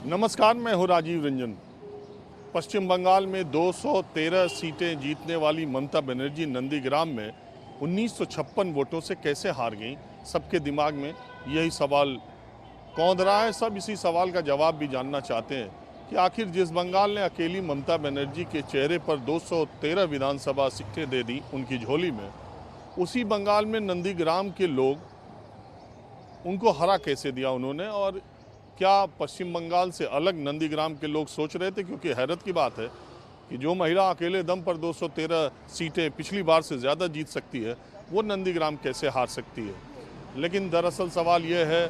नमस्कार, मैं हूँ राजीव रंजन। पश्चिम बंगाल में 213 सीटें जीतने वाली ममता बनर्जी नंदीग्राम में 1956 वोटों से कैसे हार गईं? सबके दिमाग में यही सवाल कौंध रहा है। सब इसी सवाल का जवाब भी जानना चाहते हैं कि आखिर जिस बंगाल ने अकेली ममता बनर्जी के चेहरे पर 213 विधानसभा सीटें दे दी उनकी झोली में, उसी बंगाल में नंदीग्राम के लोग उनको हरा कैसे दिया उन्होंने। और क्या पश्चिम बंगाल से अलग नंदीग्राम के लोग सोच रहे थे? क्योंकि हैरत की बात है कि जो महिला अकेले दम पर 213 सीटें पिछली बार से ज़्यादा जीत सकती है, वो नंदीग्राम कैसे हार सकती है। लेकिन दरअसल सवाल ये है,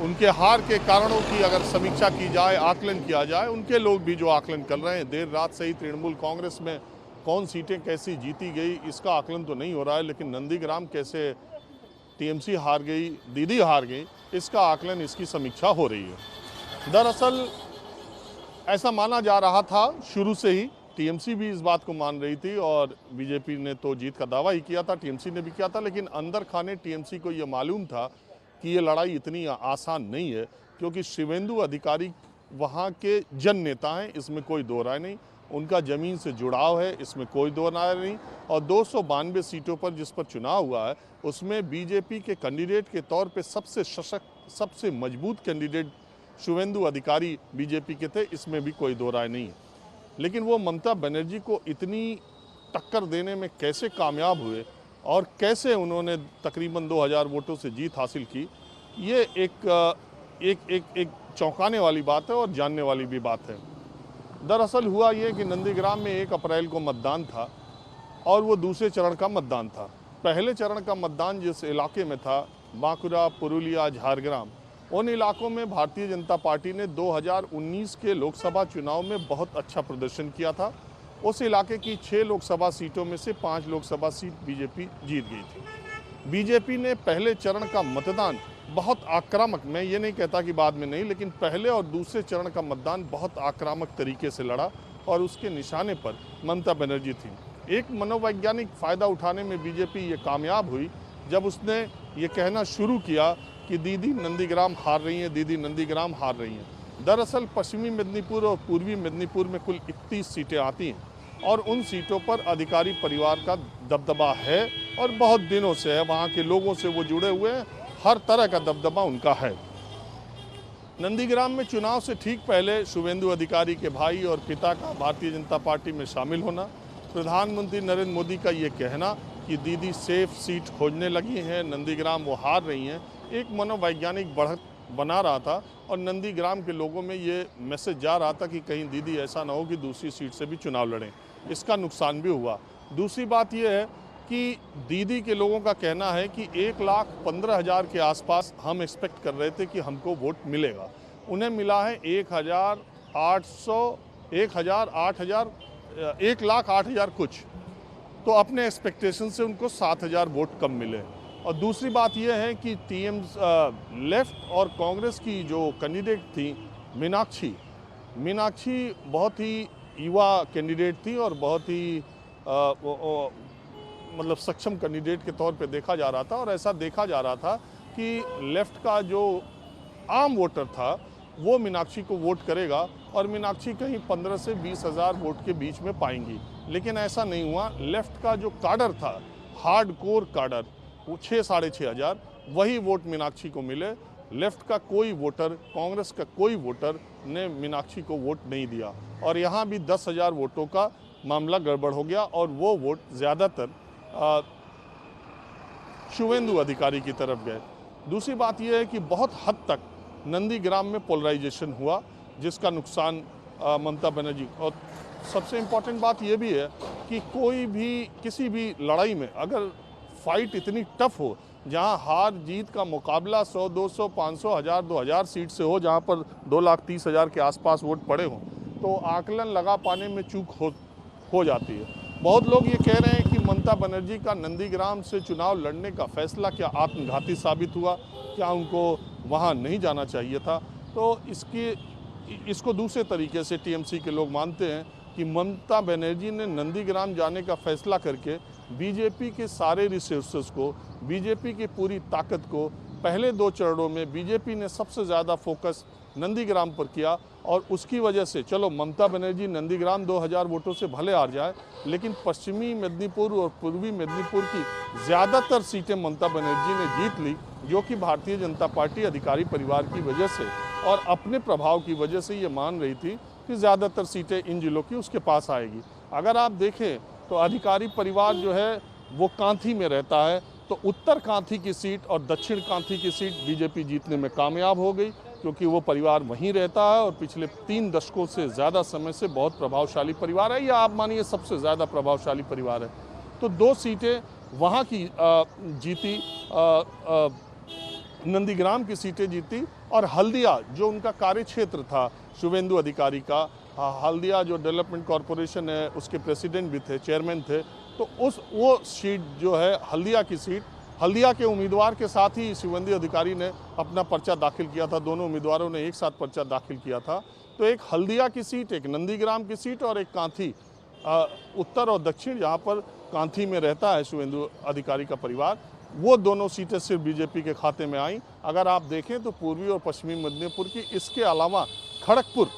उनके हार के कारणों की अगर समीक्षा की जाए, आकलन किया जाए, उनके लोग भी जो आकलन कर रहे हैं, देर रात से ही तृणमूल कांग्रेस में कौन सीटें कैसी जीती गई इसका आकलन तो नहीं हो रहा है, लेकिन नंदीग्राम कैसे टीएमसी हार गई, दीदी हार गई, इसका आकलन, इसकी समीक्षा हो रही है। दरअसल ऐसा माना जा रहा था शुरू से ही, टीएमसी भी इस बात को मान रही थी और बीजेपी ने तो जीत का दावा ही किया था, टीएमसी ने भी किया था, लेकिन अंदर खाने टीएमसी को ये मालूम था कि ये लड़ाई इतनी आसान नहीं है, क्योंकि शिवेंदु अधिकारी वहाँ के जन नेता हैं, इसमें कोई दो राय नहीं। उनका ज़मीन से जुड़ाव है, इसमें कोई दो राय नहीं। और 292 सीटों पर जिस पर चुनाव हुआ है, उसमें बीजेपी के कैंडिडेट के तौर पे सबसे सशक्त, सबसे मजबूत कैंडिडेट शिवेंदु अधिकारी बीजेपी के थे, इसमें भी कोई दो राय नहीं है। लेकिन वो ममता बनर्जी को इतनी टक्कर देने में कैसे कामयाब हुए और कैसे उन्होंने तकरीबन 2000 वोटों से जीत हासिल की, ये एक चौंकाने वाली बात है और जानने वाली भी बात है। दरअसल हुआ ये कि नंदीग्राम में 1 अप्रैल को मतदान था और वो दूसरे चरण का मतदान था। पहले चरण का मतदान जिस इलाके में था, बांकुरा, पुरुलिया, झारग्राम, उन इलाकों में भारतीय जनता पार्टी ने 2019 के लोकसभा चुनाव में बहुत अच्छा प्रदर्शन किया था। उस इलाके की 6 लोकसभा सीटों में से 5 लोकसभा सीट बीजेपी जीत गई थी। बीजेपी ने पहले चरण का मतदान बहुत आक्रामक, मैं ये नहीं कहता कि बाद में नहीं, लेकिन पहले और दूसरे चरण का मतदान बहुत आक्रामक तरीके से लड़ा और उसके निशाने पर ममता बनर्जी थी। एक मनोवैज्ञानिक फ़ायदा उठाने में बीजेपी ये कामयाब हुई जब उसने ये कहना शुरू किया कि दीदी नंदीग्राम हार रही हैं, दीदी नंदीग्राम हार रही हैं। दरअसल पश्चिमी मेदिनीपुर और पूर्वी मेदिनीपुर में कुल 31 सीटें आती हैं और उन सीटों पर अधिकारी परिवार का दबदबा है और बहुत दिनों से है। वहाँ के लोगों से वो जुड़े हुए हैं, हर तरह का दबदबा उनका है। नंदीग्राम में चुनाव से ठीक पहले शुवेंदु अधिकारी के भाई और पिता का भारतीय जनता पार्टी में शामिल होना, प्रधानमंत्री नरेंद्र मोदी का ये कहना कि दीदी सेफ सीट खोजने लगी हैं, नंदीग्राम वो हार रही हैं, एक मनोवैज्ञानिक बढ़त बना रहा था और नंदीग्राम के लोगों में ये मैसेज जा रहा था कि कहीं दीदी ऐसा ना हो कि दूसरी सीट से भी चुनाव लड़ें। इसका नुकसान भी हुआ। दूसरी बात यह है कि दीदी के लोगों का कहना है कि 1,15,000 के आसपास हम एक्सपेक्ट कर रहे थे कि हमको वोट मिलेगा, उन्हें मिला है 1,08,000 कुछ, तो अपने एक्सपेक्टेशन से उनको 7,000 वोट कम मिले। और दूसरी बात यह है कि लेफ्ट और कांग्रेस की जो कैंडिडेट थी मीनाक्षी बहुत ही युवा कैंडिडेट थी और बहुत ही मतलब सक्षम कैंडिडेट के तौर पे देखा जा रहा था। और ऐसा देखा जा रहा था कि लेफ्ट का जो आम वोटर था वो मीनाक्षी को वोट करेगा और मीनाक्षी कहीं 15 से 20,000 वोट के बीच में पाएंगी। लेकिन ऐसा नहीं हुआ। लेफ्ट का जो काडर था, हार्डकोर काडर, वो 6,500 वही वोट मीनाक्षी को मिले। लेफ्ट का कोई वोटर, कांग्रेस का कोई वोटर ने मीनाक्षी को वोट नहीं दिया और यहाँ भी 10,000 वोटों का मामला गड़बड़ हो गया और वो वोट ज़्यादातर शुवेंदु अधिकारी की तरफ गए। दूसरी बात यह है कि बहुत हद तक नंदीग्राम में पोलराइजेशन हुआ, जिसका नुकसान ममता बनर्जी। और सबसे इम्पॉर्टेंट बात यह भी है कि कोई भी किसी भी लड़ाई में अगर फाइट इतनी टफ हो, जहां हार जीत का मुकाबला 100, 200, 500, 1000, 2000 सीट से हो, जहां पर 2,30,000 के आसपास वोट पड़े हों, तो आकलन लगा पाने में चूक हो जाती है। बहुत लोग ये कह रहे हैं कि ममता बनर्जी का नंदीग्राम से चुनाव लड़ने का फैसला क्या आत्मघाती साबित हुआ, क्या उनको वहाँ नहीं जाना चाहिए था। तो इसको दूसरे तरीके से टीएमसी के लोग मानते हैं कि ममता बनर्जी ने नंदीग्राम जाने का फैसला करके बीजेपी के सारे रिसोर्सेस को, बीजेपी की पूरी ताकत को, पहले 2 चरणों में बीजेपी ने सबसे ज़्यादा फोकस नंदीग्राम पर किया और उसकी वजह से चलो ममता बनर्जी नंदीग्राम 2000 वोटों से भले हार जाए, लेकिन पश्चिमी मेदिनीपुर और पूर्वी मेदिनीपुर की ज़्यादातर सीटें ममता बनर्जी ने जीत ली, जो कि भारतीय जनता पार्टी अधिकारी परिवार की वजह से और अपने प्रभाव की वजह से ये मान रही थी कि ज़्यादातर सीटें इन जिलों की उसके पास आएगी। अगर आप देखें तो अधिकारी परिवार जो है वो कांथी में रहता है, तो उत्तर कांथी की सीट और दक्षिण कांथी की सीट बीजेपी जीतने में कामयाब हो गई, क्योंकि वो परिवार वहीं रहता है और पिछले 3 दशकों से ज़्यादा समय से बहुत प्रभावशाली परिवार है, या आप मानिए सबसे ज़्यादा प्रभावशाली परिवार है। तो 2 सीटें वहाँ की जीती, नंदीग्राम की सीटें जीती, और हल्दिया जो उनका कार्यक्षेत्र था शुवेंदु अधिकारी का, हल्दिया जो डेवलपमेंट कॉरपोरेशन है उसके प्रेसिडेंट भी थे, चेयरमैन थे, तो वो सीट जो है हल्दिया की सीट, हल्दिया के उम्मीदवार के साथ ही शुवेंदु अधिकारी ने अपना पर्चा दाखिल किया था। दोनों उम्मीदवारों ने एक साथ पर्चा दाखिल किया था। तो एक हल्दिया की सीट, एक नंदीग्राम की सीट और एक कांथी, उत्तर और दक्षिण जहाँ पर कांथी में रहता है शुवेंदु अधिकारी का परिवार, वो दोनों सीटें सिर्फ बीजेपी के खाते में आई। अगर आप देखें तो पूर्वी और पश्चिमी मेदिनीपुर की, इसके अलावा खड़गपुर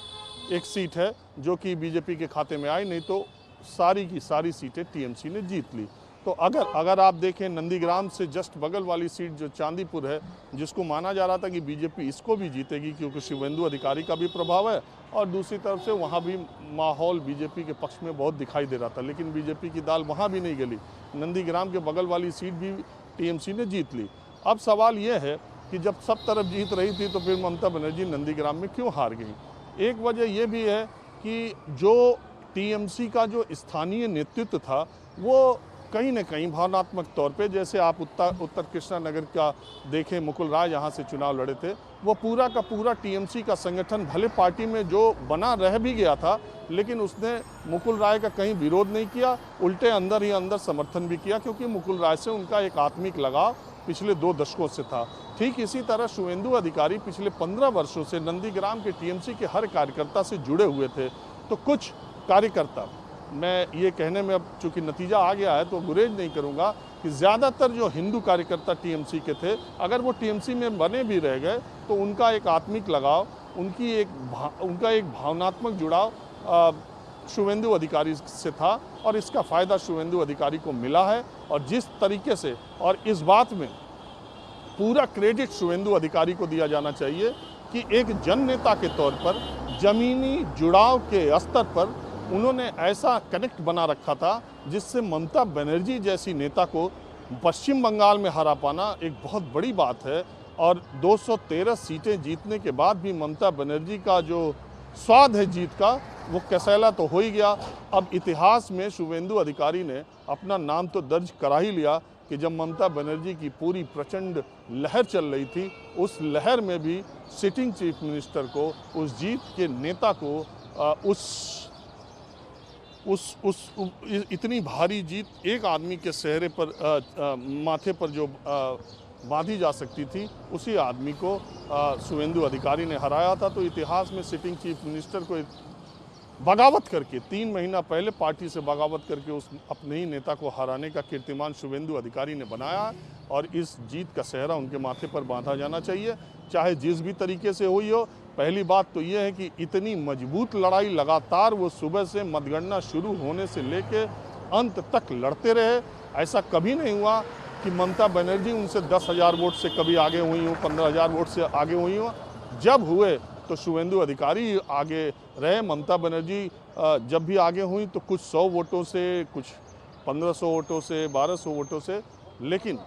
एक सीट है जो कि बीजेपी के खाते में आई, नहीं तो सारी की सारी सीटें टीएमसी ने जीत ली। तो अगर आप देखें नंदीग्राम से जस्ट बगल वाली सीट जो चांदीपुर है, जिसको माना जा रहा था कि बीजेपी इसको भी जीतेगी क्योंकि शुवेंदु अधिकारी का भी प्रभाव है, और दूसरी तरफ से वहाँ भी माहौल बीजेपी के पक्ष में बहुत दिखाई दे रहा था, लेकिन बीजेपी की दाल वहाँ भी नहीं गली। नंदीग्राम के बगल वाली सीट भी टीएमसी ने जीत ली। अब सवाल यह है कि जब सब तरफ जीत रही थी तो फिर ममता बनर्जी नंदीग्राम में क्यों हार गई। एक वजह यह भी है कि जो टीएमसी का जो स्थानीय नेतृत्व था वो कहीं न कहीं भावनात्मक तौर पे, जैसे आप उत्तर कृष्णा नगर का देखें, मुकुल राय जहाँ से चुनाव लड़े थे, वो पूरा का पूरा टीएमसी का संगठन भले पार्टी में जो बना रह भी गया था, लेकिन उसने मुकुल राय का कहीं विरोध नहीं किया, उल्टे अंदर ही अंदर समर्थन भी किया, क्योंकि मुकुल राय से उनका एक आत्मिक लगाव पिछले 2 दशकों से था। ठीक इसी तरह शुवेंदु अधिकारी पिछले 15 वर्षों से नंदीग्राम के टीएमसी के हर कार्यकर्ता से जुड़े हुए थे। तो कुछ कार्यकर्ता, मैं ये कहने में अब चूंकि नतीजा आ गया है तो गुरेज नहीं करूंगा कि ज़्यादातर जो हिंदू कार्यकर्ता टीएमसी के थे, अगर वो टीएमसी में बने भी रह गए तो उनका एक आत्मिक लगाव, उनका एक भावनात्मक जुड़ाव शुवेंदु अधिकारी से था, और इसका फ़ायदा शुवेंदु अधिकारी को मिला है। और जिस तरीके से, और इस बात में पूरा क्रेडिट शुवेंदु अधिकारी को दिया जाना चाहिए कि एक जन नेता के तौर पर ज़मीनी जुड़ाव के स्तर पर उन्होंने ऐसा कनेक्ट बना रखा था जिससे ममता बनर्जी जैसी नेता को पश्चिम बंगाल में हरा पाना एक बहुत बड़ी बात है। और 213 सीटें जीतने के बाद भी ममता बनर्जी का जो स्वाद है जीत का, वो कसैला तो हो ही गया। अब इतिहास में शुवेंदु अधिकारी ने अपना नाम तो दर्ज करा ही लिया कि जब ममता बनर्जी की पूरी प्रचंड लहर चल रही थी, उस लहर में भी सिटिंग चीफ मिनिस्टर को, उस जीत के नेता को, इतनी भारी जीत एक आदमी के चेहरे पर, माथे पर जो बांधी जा सकती थी, उसी आदमी को शुवेंदु अधिकारी ने हराया था। तो इतिहास में सिटिंग चीफ मिनिस्टर को बगावत करके, 3 महीना पहले पार्टी से बगावत करके उस अपने ही नेता को हराने का कीर्तिमान शुवेंदु अधिकारी ने बनाया, और इस जीत का सेहरा उनके माथे पर बांधा जाना चाहिए, चाहे जिस भी तरीके से हुई हो। पहली बात तो ये है कि इतनी मजबूत लड़ाई लगातार वो सुबह से मतगणना शुरू होने से लेके अंत तक लड़ते रहे। ऐसा कभी नहीं हुआ कि ममता बनर्जी उनसे 10,000 वोट से कभी आगे हुई हो, 15,000 वोट से आगे हुई हो। जब हुए तो शुवेंदु अधिकारी आगे रहे। ममता बनर्जी जब भी आगे हुई तो कुछ 100 वोटों से, कुछ 1500 वोटों से, 1200 वोटों से, लेकिन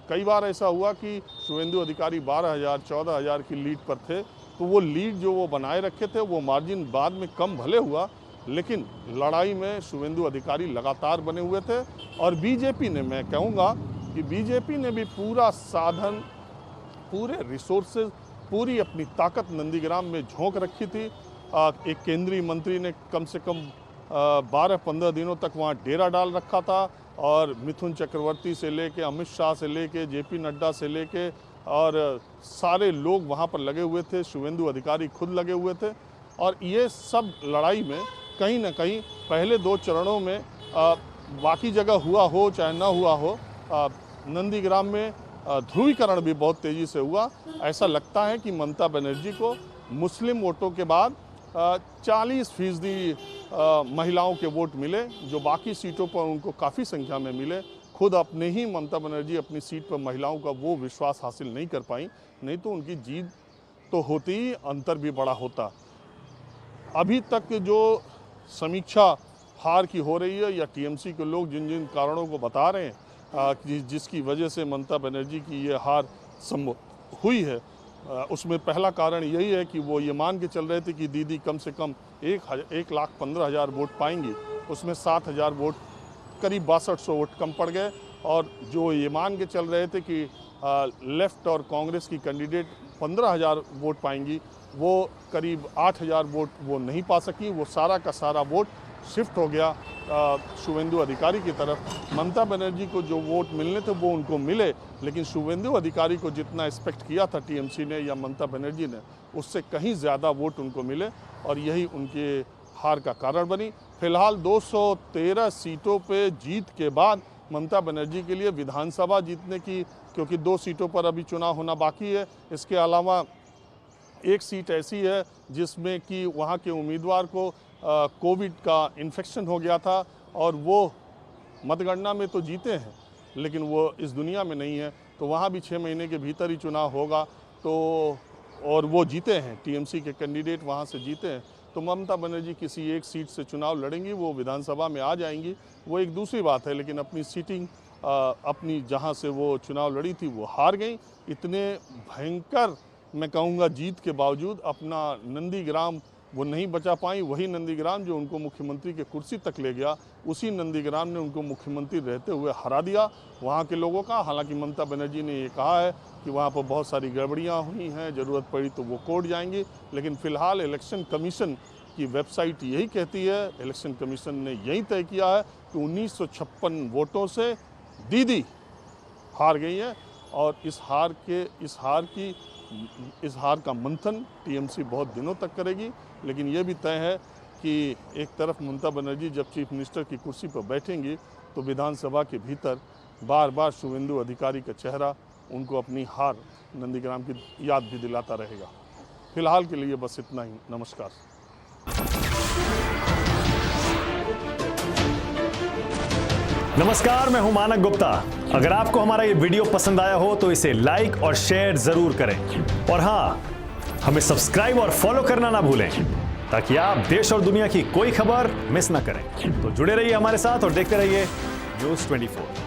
कई बार ऐसा हुआ कि शुवेंदु अधिकारी 12,000, 14,000 की लीड पर थे, तो वो लीड जो वो बनाए रखे थे, वो मार्जिन बाद में कम भले हुआ, लेकिन लड़ाई में शुवेंदु अधिकारी लगातार बने हुए थे। और बीजेपी ने, मैं कहूँगा कि बीजेपी ने भी पूरा साधन, पूरे रिसोर्सेज, पूरी अपनी ताकत नंदीग्राम में झोंक रखी थी। एक केंद्रीय मंत्री ने कम से कम 12-15 दिनों तक वहाँ डेरा डाल रखा था, और मिथुन चक्रवर्ती से लेके, अमित शाह से लेके, जेपी नड्डा से लेके, और सारे लोग वहाँ पर लगे हुए थे। शुवेंदु अधिकारी खुद लगे हुए थे। और ये सब लड़ाई में कहीं ना कहीं पहले 2 चरणों में, बाकी जगह हुआ हो चाहे ना हुआ हो, नंदीग्राम में ध्रुवीकरण भी बहुत तेज़ी से हुआ। ऐसा लगता है कि ममता बनर्जी को मुस्लिम वोटों के बाद 40% महिलाओं के वोट मिले, जो बाकी सीटों पर उनको काफ़ी संख्या में मिले। खुद अपने ही ममता बनर्जी अपनी सीट पर महिलाओं का वो विश्वास हासिल नहीं कर पाई, नहीं तो उनकी जीत तो होती ही, अंतर भी बड़ा होता। अभी तक जो समीक्षा हार की हो रही है या टीएमसी के लोग जिन जिन कारणों को बता रहे हैं जिसकी वजह से ममता बनर्जी की ये हार संभव हुई है, उसमें पहला कारण यही है कि वो ये मान के चल रहे थे कि दीदी कम से कम 1,15,000 वोट पाएंगी। उसमें 7,000 वोट, करीब 6200 वोट कम पड़ गए। और जो ये मान के चल रहे थे कि लेफ़्ट और कांग्रेस की कैंडिडेट 15,000 वोट पाएंगी, वो करीब 8,000 वोट वो नहीं पा सकी। वो सारा का सारा वोट शिफ्ट हो गया शुवेंदु अधिकारी की तरफ। ममता बनर्जी को जो वोट मिलने थे वो उनको मिले, लेकिन शुवेंदु अधिकारी को जितना एक्सपेक्ट किया था टीएमसी ने या ममता बनर्जी ने, उससे कहीं ज़्यादा वोट उनको मिले और यही उनके हार का कारण बनी। फिलहाल 213 सीटों पे जीत के बाद ममता बनर्जी के लिए विधानसभा जीतने की, क्योंकि 2 सीटों पर अभी चुनाव होना बाकी है, इसके अलावा एक सीट ऐसी है जिसमें कि वहाँ के उम्मीदवार को कोविड का इन्फेक्शन हो गया था और वो मतगणना में तो जीते हैं लेकिन वो इस दुनिया में नहीं है, तो वहाँ भी 6 महीने के भीतर ही चुनाव होगा। तो और वो जीते हैं, टीएमसी के कैंडिडेट वहाँ से जीते हैं, तो ममता बनर्जी किसी एक सीट से चुनाव लड़ेंगी, वो विधानसभा में आ जाएंगी, वो एक दूसरी बात है। लेकिन अपनी सीटिंग अपनी जहाँ से वो चुनाव लड़ी थी वो हार गई। इतने भयंकर मैं कहूँगा जीत के बावजूद अपना नंदीग्राम वो नहीं बचा पाई। वही नंदीग्राम जो उनको मुख्यमंत्री के कुर्सी तक ले गया, उसी नंदीग्राम ने उनको मुख्यमंत्री रहते हुए हरा दिया वहाँ के लोगों का। हालांकि ममता बनर्जी ने ये कहा है कि वहाँ पर बहुत सारी गड़बड़ियाँ हुई हैं, ज़रूरत पड़ी तो वो कोर्ट जाएंगी, लेकिन फ़िलहाल इलेक्शन कमीशन की वेबसाइट यही कहती है, इलेक्शन कमीशन ने यही तय किया है कि 1956 वोटों से दीदी हार गई है। और इस हार का मंथन टीएमसी बहुत दिनों तक करेगी। लेकिन ये भी तय है कि एक तरफ ममता बनर्जी जब चीफ मिनिस्टर की कुर्सी पर बैठेंगी तो विधानसभा के भीतर बार बार शुवेंदु अधिकारी का चेहरा उनको अपनी हार नंदीग्राम की याद भी दिलाता रहेगा। फिलहाल के लिए बस इतना ही। नमस्कार। नमस्कार, मैं हूं मानक गुप्ता। अगर आपको हमारा ये वीडियो पसंद आया हो तो इसे लाइक और शेयर जरूर करें और हाँ, हमें सब्सक्राइब और फॉलो करना ना भूलें ताकि आप देश और दुनिया की कोई खबर मिस ना करें। तो जुड़े रहिए हमारे साथ और देखते रहिए न्यूज़ 24।